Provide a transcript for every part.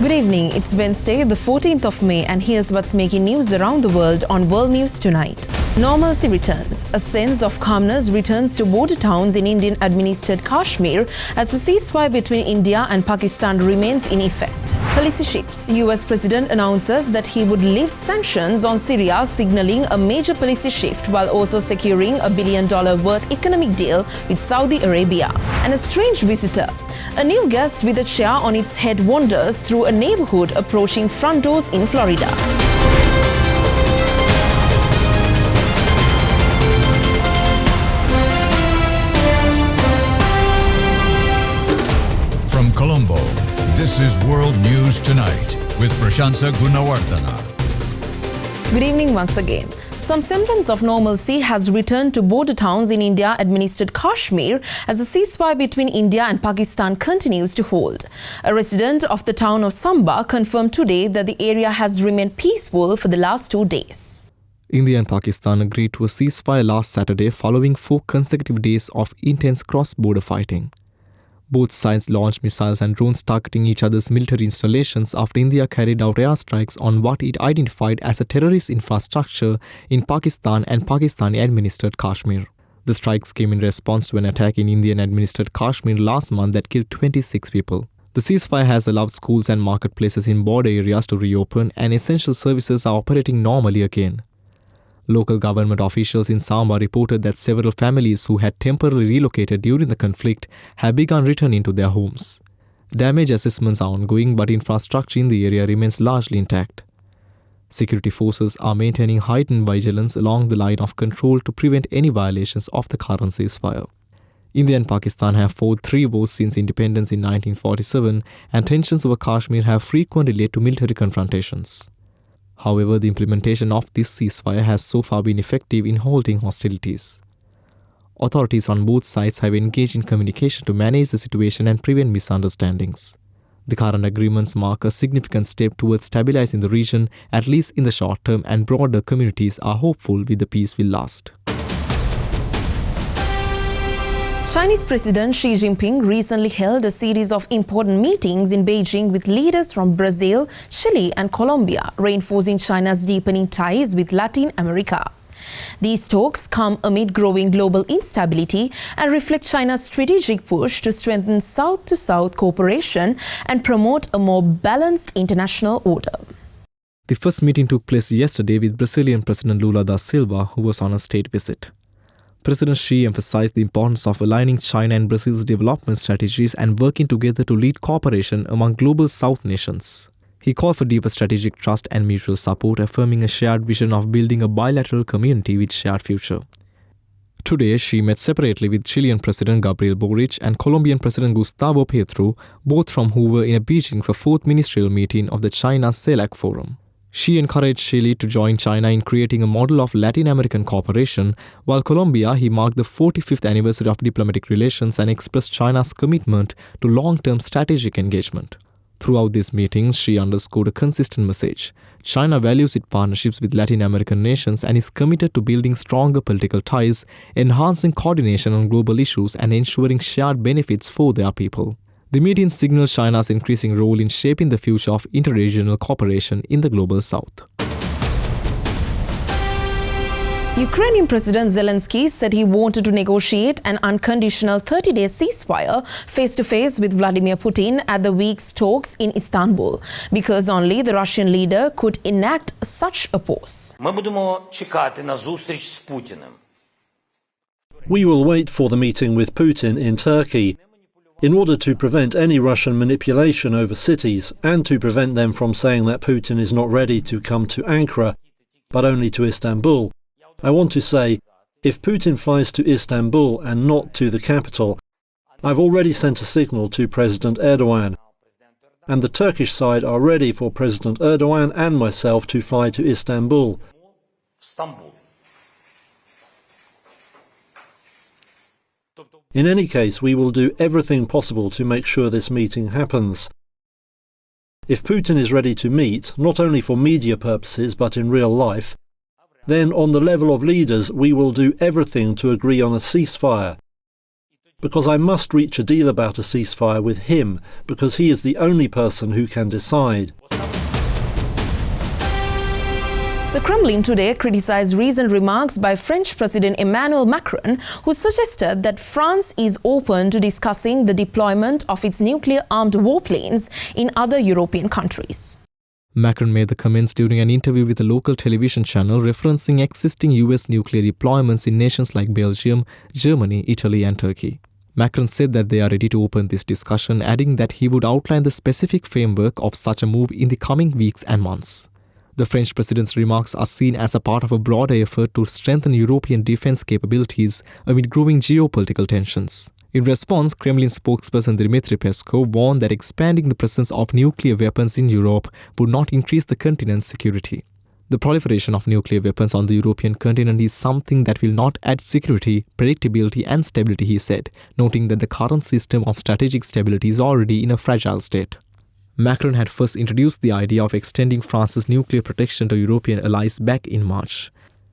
Good evening, it's Wednesday, the 14th of May, and here's what's making news around the world on World News Tonight. Normalcy returns. A sense of calmness returns to border towns in Indian-administered Kashmir as the ceasefire between India and Pakistan remains in effect. Policy shifts. US President announces that he would lift sanctions on Syria, signaling a major policy shift while also securing $1 billion worth economic deal with Saudi Arabia. And a strange visitor. A new guest with a chair on its head wanders through a neighborhood approaching front doors in Florida. From Colombo, this is World News Tonight with Prashansa Gunawardana. Good evening once again. Some semblance of normalcy has returned to border towns in India-administered Kashmir as the ceasefire between India and Pakistan continues to hold. A resident of the town of Samba confirmed today that the area has remained peaceful for the last 2 days. India and Pakistan agreed to a ceasefire last Saturday following 4 consecutive days of intense cross-border fighting. Both sides launched missiles and drones targeting each other's military installations after India carried out airstrikes on what it identified as a terrorist infrastructure in Pakistan and Pakistani-administered Kashmir. The strikes came in response to an attack in Indian-administered Kashmir last month that killed 26 people. The ceasefire has allowed schools and marketplaces in border areas to reopen, and essential services are operating normally again. Local government officials in Samba reported that several families who had temporarily relocated during the conflict have begun returning to their homes. Damage assessments are ongoing, but infrastructure in the area remains largely intact. Security forces are maintaining heightened vigilance along the line of control to prevent any violations of the current ceasefire. India and Pakistan have fought 3 wars since independence in 1947, and tensions over Kashmir have frequently led to military confrontations. However, the implementation of this ceasefire has so far been effective in halting hostilities. Authorities on both sides have engaged in communication to manage the situation and prevent misunderstandings. The current agreements mark a significant step towards stabilizing the region, at least in the short term, and broader communities are hopeful the peace will last. Chinese President Xi Jinping recently held a series of important meetings in Beijing with leaders from Brazil, Chile and Colombia, reinforcing China's deepening ties with Latin America. These talks come amid growing global instability and reflect China's strategic push to strengthen South-to-South cooperation and promote a more balanced international order. The first meeting took place yesterday with Brazilian President Lula da Silva, who was on a state visit. President Xi emphasized the importance of aligning China and Brazil's development strategies and working together to lead cooperation among global South nations. He called for deeper strategic trust and mutual support, affirming a shared vision of building a bilateral community with shared future. Today, Xi met separately with Chilean President Gabriel Boric and Colombian President Gustavo Petro, both from who were in Beijing for 4th ministerial meeting of the China CELAC Forum. Xi encouraged Chile to join China in creating a model of Latin American cooperation, while Colombia, he marked the 45th anniversary of diplomatic relations and expressed China's commitment to long-term strategic engagement. Throughout these meetings, Xi underscored a consistent message. China values its partnerships with Latin American nations and is committed to building stronger political ties, enhancing coordination on global issues and ensuring shared benefits for their people. The meeting signaled China's increasing role in shaping the future of interregional cooperation in the global south. Ukrainian President Zelensky said he wanted to negotiate an unconditional 30-day ceasefire face-to-face with Vladimir Putin at the week's talks in Istanbul, because only the Russian leader could enact such a pause. We will wait for the meeting with Putin in Turkey, in order to prevent any Russian manipulation over cities and to prevent them from saying that Putin is not ready to come to Ankara, but only to Istanbul. I want to say, if Putin flies to Istanbul and not to the capital, I've already sent a signal to President Erdogan, and the Turkish side are ready for President Erdogan and myself to fly to Istanbul. In any case, we will do everything possible to make sure this meeting happens. If Putin is ready to meet, not only for media purposes but in real life, then on the level of leaders we will do everything to agree on a ceasefire. because I must reach a deal about a ceasefire with him, because he is the only person who can decide. The Kremlin today criticized recent remarks by French President Emmanuel Macron, who suggested that France is open to discussing the deployment of its nuclear-armed warplanes in other European countries. Macron made the comments during an interview with a local television channel referencing existing US nuclear deployments in nations like Belgium, Germany, Italy and Turkey. Macron said that they are ready to open this discussion, adding that he would outline the specific framework of such a move in the coming weeks and months. The French president's remarks are seen as a part of a broader effort to strengthen European defense capabilities amid growing geopolitical tensions. In response, Kremlin spokesperson Dmitry Peskov warned that expanding the presence of nuclear weapons in Europe would not increase the continent's security. The proliferation of nuclear weapons on the European continent is something that will not add security, predictability and stability, he said, noting that the current system of strategic stability is already in a fragile state. Macron had first introduced the idea of extending France's nuclear protection to European allies back in March.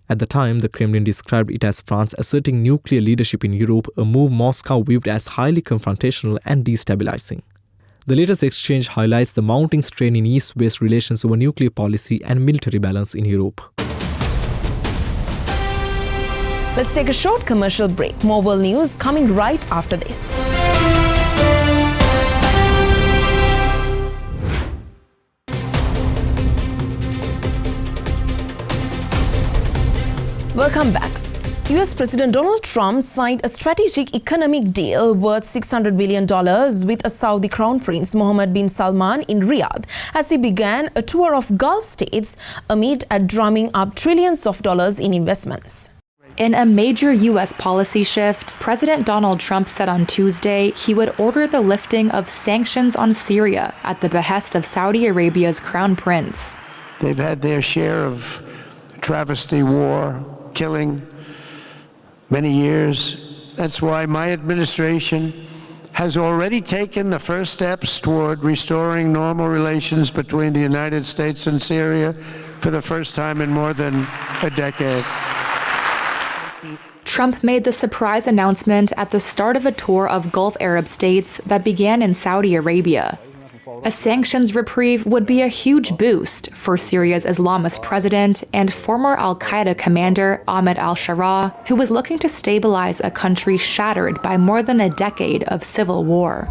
At the time, the Kremlin described it as France asserting nuclear leadership in Europe, a move Moscow viewed as highly confrontational and destabilizing. The latest exchange highlights the mounting strain in East-West relations over nuclear policy and military balance in Europe. Let's take a short commercial break. More world news coming right after this. Welcome back. US President Donald Trump signed a strategic economic deal worth $600 billion with a Saudi Crown Prince Mohammed bin Salman in Riyadh as he began a tour of Gulf states amid drumming up trillions of dollars in investments. In a major U.S. policy shift, President Donald Trump said on Tuesday he would order the lifting of sanctions on Syria at the behest of Saudi Arabia's Crown Prince. They've had their share of travesty, war, killing, many years. That's why my administration has already taken the first steps toward restoring normal relations between the United States and Syria for the first time in more than a decade. Trump made the surprise announcement at the start of a tour of Gulf Arab states that began in Saudi Arabia. A sanctions reprieve would be a huge boost for Syria's Islamist president and former al-Qaeda commander Ahmed al-Sharaa, who was looking to stabilize a country shattered by more than a decade of civil war.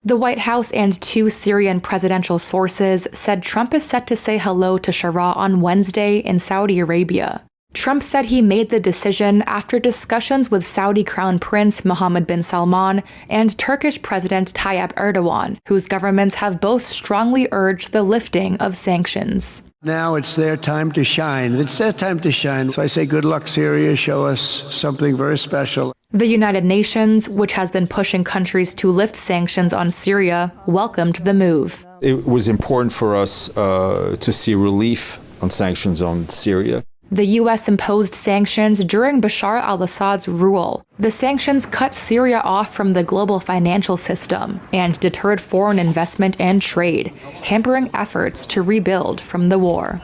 The White House and two Syrian presidential sources said Trump is set to say hello to Sharaa on Wednesday in Saudi Arabia. Trump said he made the decision after discussions with Saudi Crown Prince Mohammed bin Salman and Turkish President Tayyip Erdogan, whose governments have both strongly urged the lifting of sanctions. Now it's their time to shine. It's their time to shine. So I say good luck, Syria. Show us something very special. The United Nations, which has been pushing countries to lift sanctions on Syria, welcomed the move. It was important for us to see relief on sanctions on Syria. The U.S. imposed sanctions during Bashar al-Assad's rule. The sanctions cut Syria off from the global financial system and deterred foreign investment and trade, hampering efforts to rebuild from the war.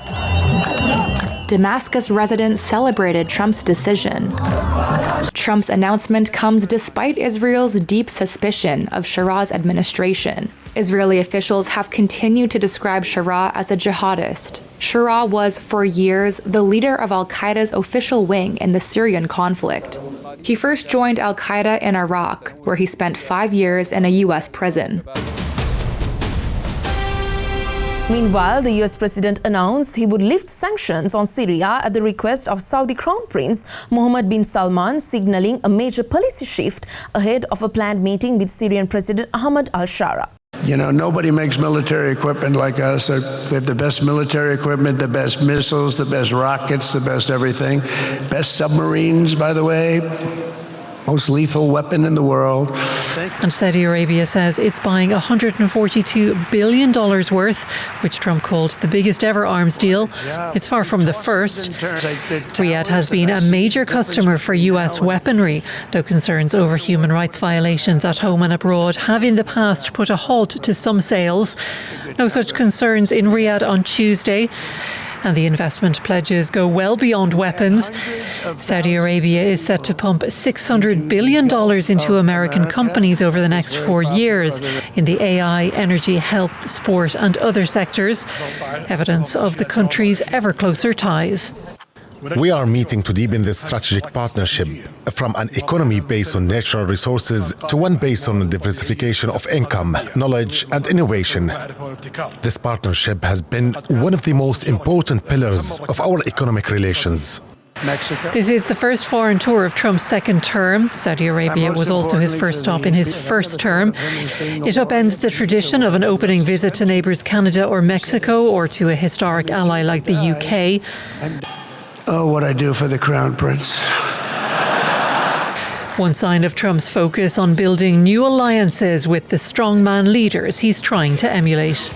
Damascus residents celebrated Trump's decision. Trump's announcement comes despite Israel's deep suspicion of Sharaa's administration. Israeli officials have continued to describe Sharaa as a jihadist. Sharaa was, for years, the leader of al-Qaeda's official wing in the Syrian conflict. He first joined al-Qaeda in Iraq, where he spent 5 years in a U.S. prison. Meanwhile, the US president announced he would lift sanctions on Syria at the request of Saudi Crown Prince Mohammed bin Salman, signaling a major policy shift ahead of a planned meeting with Syrian President Ahmed al-Sharaa. You know, nobody makes military equipment like us. We have the best military equipment, the best missiles, the best rockets, the best everything. Best submarines, by the way. Most lethal weapon in the world. And Saudi Arabia says it's buying $142 billion worth, which Trump called the biggest ever arms deal. It's far from the first. Riyadh has been a major customer for US weaponry, though concerns over human rights violations at home and abroad have in the past put a halt to some sales. No such concerns in Riyadh on Tuesday. and the investment pledges go well beyond weapons. Saudi Arabia is set to pump $600 billion into American companies over the next 4 years in the AI, energy, health, sport and other sectors, evidence of the country's ever closer ties. We are meeting to deepen this strategic partnership from an economy based on natural resources to one based on diversification of income, knowledge and innovation. This partnership has been one of the most important pillars of our economic relations. This is the first foreign tour of Trump's second term. Saudi Arabia was also his first stop in his first term. It upends the tradition of an opening visit to neighbours Canada or Mexico or to a historic ally like the UK. Oh, what I do for the Crown Prince. One sign of Trump's focus on building new alliances with the strongman leaders he's trying to emulate.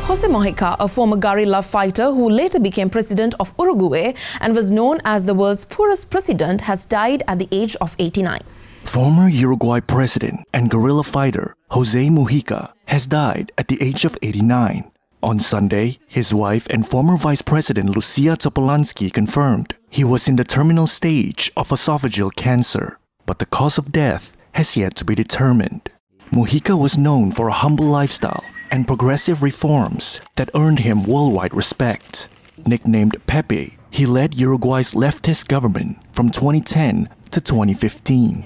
Jose Mujica, a former guerrilla fighter who later became president of Uruguay and was known as the world's poorest president, has died at the age of 89. Former Uruguay president and guerrilla fighter Jose Mujica has died at the age of 89. On Sunday, his wife and former Vice President Lucia Topolansky confirmed he was in the terminal stage of esophageal cancer, but the cause of death has yet to be determined. Mujica was known for a humble lifestyle and progressive reforms that earned him worldwide respect. Nicknamed Pepe, he led Uruguay's leftist government from 2010 to 2015.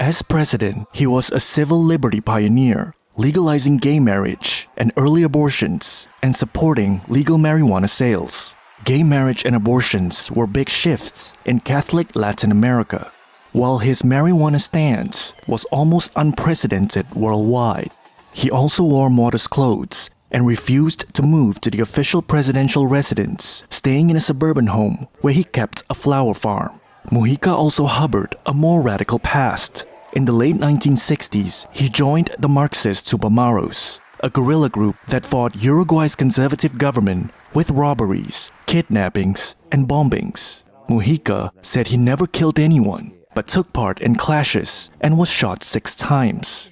As president, he was a civil liberty pioneer, legalizing gay marriage and early abortions, and supporting legal marijuana sales. Gay marriage and abortions were big shifts in Catholic Latin America, while his marijuana stance was almost unprecedented worldwide. He also wore modest clothes and refused to move to the official presidential residence, staying in a suburban home where he kept a flower farm. Mujica also harbored a more radical past. In the late 1960s, he joined the Marxist Tupamaros, a guerrilla group that fought Uruguay's conservative government with robberies, kidnappings, and bombings. Mujica said he never killed anyone, but took part in clashes and was shot 6 times.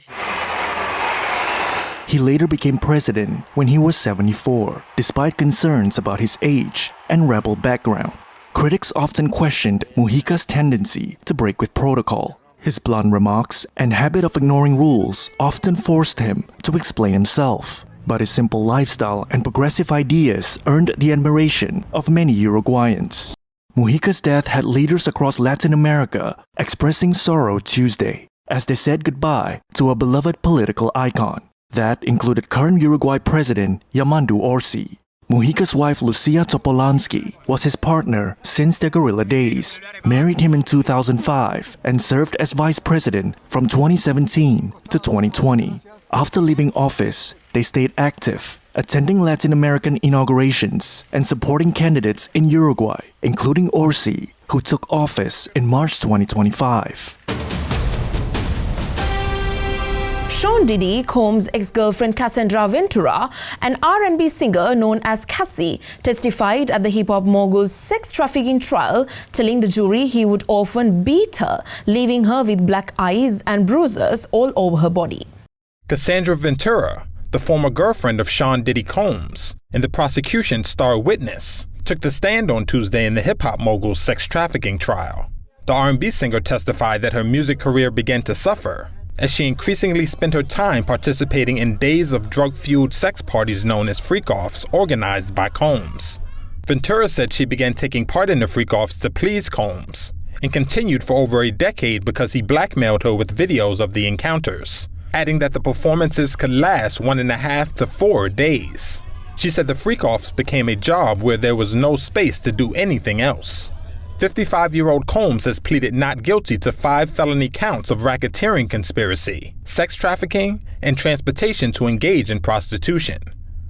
He later became president when he was 74, despite concerns about his age and rebel background. Critics often questioned Mujica's tendency to break with protocol. His blunt remarks and habit of ignoring rules often forced him to explain himself. But his simple lifestyle and progressive ideas earned the admiration of many Uruguayans. Mujica's death had leaders across Latin America expressing sorrow Tuesday as they said goodbye to a beloved political icon. That included current Uruguay President Yamandu Orsi. Mujica's wife Lucia Topolansky was his partner since their guerrilla days, married him in 2005, and served as vice president from 2017 to 2020. After leaving office, they stayed active, attending Latin American inaugurations and supporting candidates in Uruguay, including Orsi, who took office in March 2025. Sean Diddy Combs' ex-girlfriend Cassandra Ventura, an R&B singer known as Cassie, testified at the hip-hop mogul's sex trafficking trial, telling the jury he would often beat her, leaving her with black eyes and bruises all over her body. Cassandra Ventura, the former girlfriend of Sean Diddy Combs, and the prosecution's star witness, took the stand on Tuesday in the hip-hop mogul's sex trafficking trial. The R&B singer testified that her music career began to suffer as she increasingly spent her time participating in days of drug-fueled sex parties known as freak-offs organized by Combs. Ventura said she began taking part in the freak-offs to please Combs and continued for over a decade because he blackmailed her with videos of the encounters, adding that the performances could last 1.5 to 4 days. She said the freak-offs became a job where there was no space to do anything else. 55-year-old Combs has pleaded not guilty to 5 felony counts of racketeering conspiracy, sex trafficking, and transportation to engage in prostitution.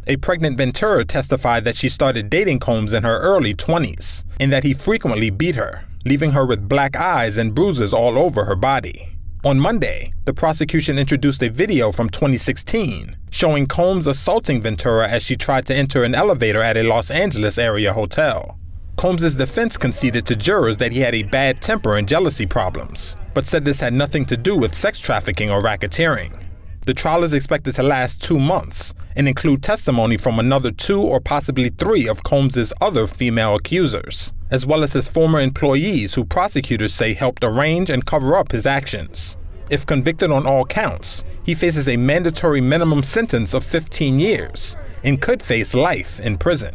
A pregnant Ventura testified that she started dating Combs in her early 20s and that he frequently beat her, leaving her with black eyes and bruises all over her body. On Monday, the prosecution introduced a video from 2016 showing Combs assaulting Ventura as she tried to enter an elevator at a Los Angeles area hotel. Combs' defense conceded to jurors that he had a bad temper and jealousy problems, but said this had nothing to do with sex trafficking or racketeering. The trial is expected to last 2 months and include testimony from another 2 or possibly 3 of Combs' other female accusers, as well as his former employees who prosecutors say helped arrange and cover up his actions. If convicted on all counts, he faces a mandatory minimum sentence of 15 years and could face life in prison.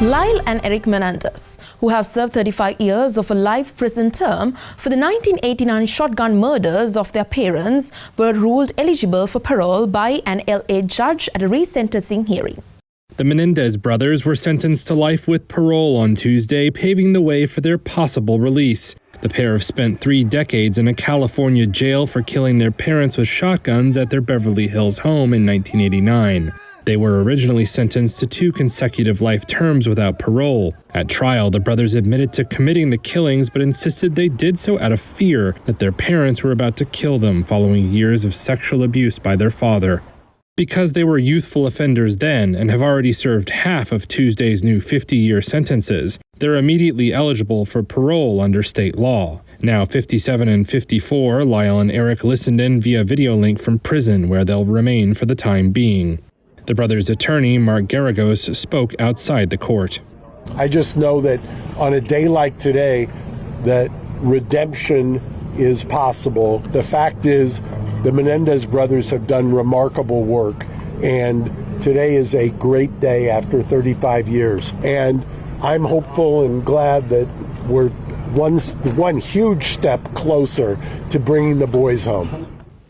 Lyle and Eric Menendez, who have served 35 years of a life prison term for the 1989 shotgun murders of their parents, were ruled eligible for parole by an LA judge at a resentencing hearing. The Menendez brothers were sentenced to life with parole on Tuesday, paving the way for their possible release. The pair have spent 3 decades in a California jail for killing their parents with shotguns at their Beverly Hills home in 1989. They were originally sentenced to 2 consecutive life terms without parole. At trial, the brothers admitted to committing the killings but insisted they did so out of fear that their parents were about to kill them following years of sexual abuse by their father. Because they were youthful offenders then and have already served half of Tuesday's new 50-year sentences, they're immediately eligible for parole under state law. Now 57 and 54, Lyle and Eric listened in via video link from prison where they'll remain for the time being. The brothers' attorney, Mark Garagos, spoke outside the court. I just know that on a day like today, that redemption is possible. The fact is, the Menendez brothers have done remarkable work, and today is a great day after 35 years. And I'm hopeful and glad that we're one huge step closer to bringing the boys home.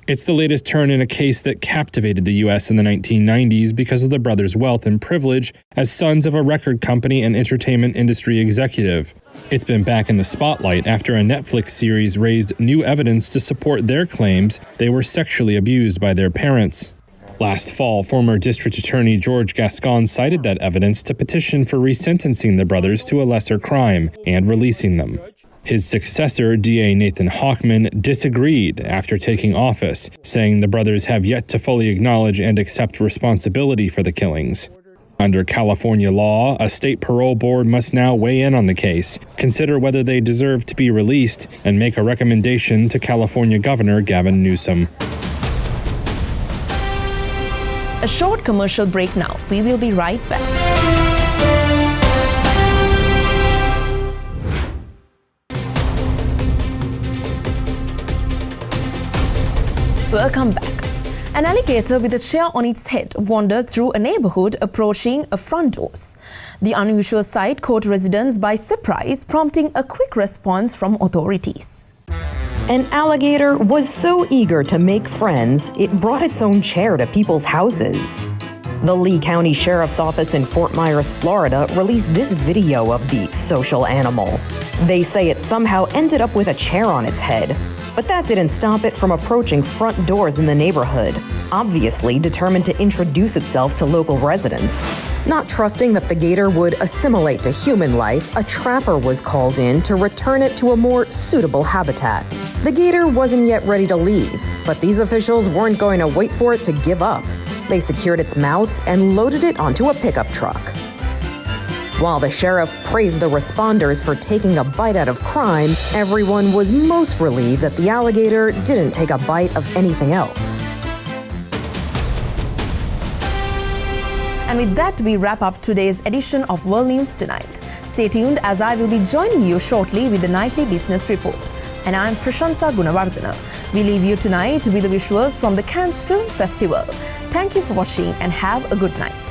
It's the latest turn in a case that captivated the U.S. in the 1990s because of the brothers' wealth and privilege as sons of a record company and entertainment industry executive. It's been back in the spotlight after a Netflix series raised new evidence to support their claims they were sexually abused by their parents. Last fall, former District Attorney George Gascon cited that evidence to petition for resentencing the brothers to a lesser crime and releasing them. His successor, DA Nathan Hochman, disagreed after taking office, saying the brothers have yet to fully acknowledge and accept responsibility for the killings. Under California law, a state parole board must now weigh in on the case, consider whether they deserve to be released, and make a recommendation to California Governor Gavin Newsom. A short commercial break now. We will be right back. Welcome back. An alligator with a chair on its head wandered through a neighborhood approaching a front doors. The unusual sight caught residents by surprise, prompting a quick response from authorities. An alligator was so eager to make friends, it brought its own chair to people's houses. The Lee County Sheriff's Office in Fort Myers, Florida, released this video of the social animal. They say it somehow ended up with a chair on its head. But that didn't stop it from approaching front doors in the neighborhood, obviously determined to introduce itself to local residents. Not trusting that the gator would assimilate to human life, a trapper was called in to return it to a more suitable habitat. The gator wasn't yet ready to leave, but these officials weren't going to wait for it to give up. They secured its mouth and loaded it onto a pickup truck. While the sheriff praised the responders for taking a bite out of crime, everyone was most relieved that the alligator didn't take a bite of anything else. And with that, we wrap up today's edition of World News Tonight. Stay tuned as I will be joining you shortly with the Nightly Business Report. And I'm Prashansa Gunawardana. We leave you tonight with the visuals from the Cannes Film Festival. Thank you for watching and have a good night.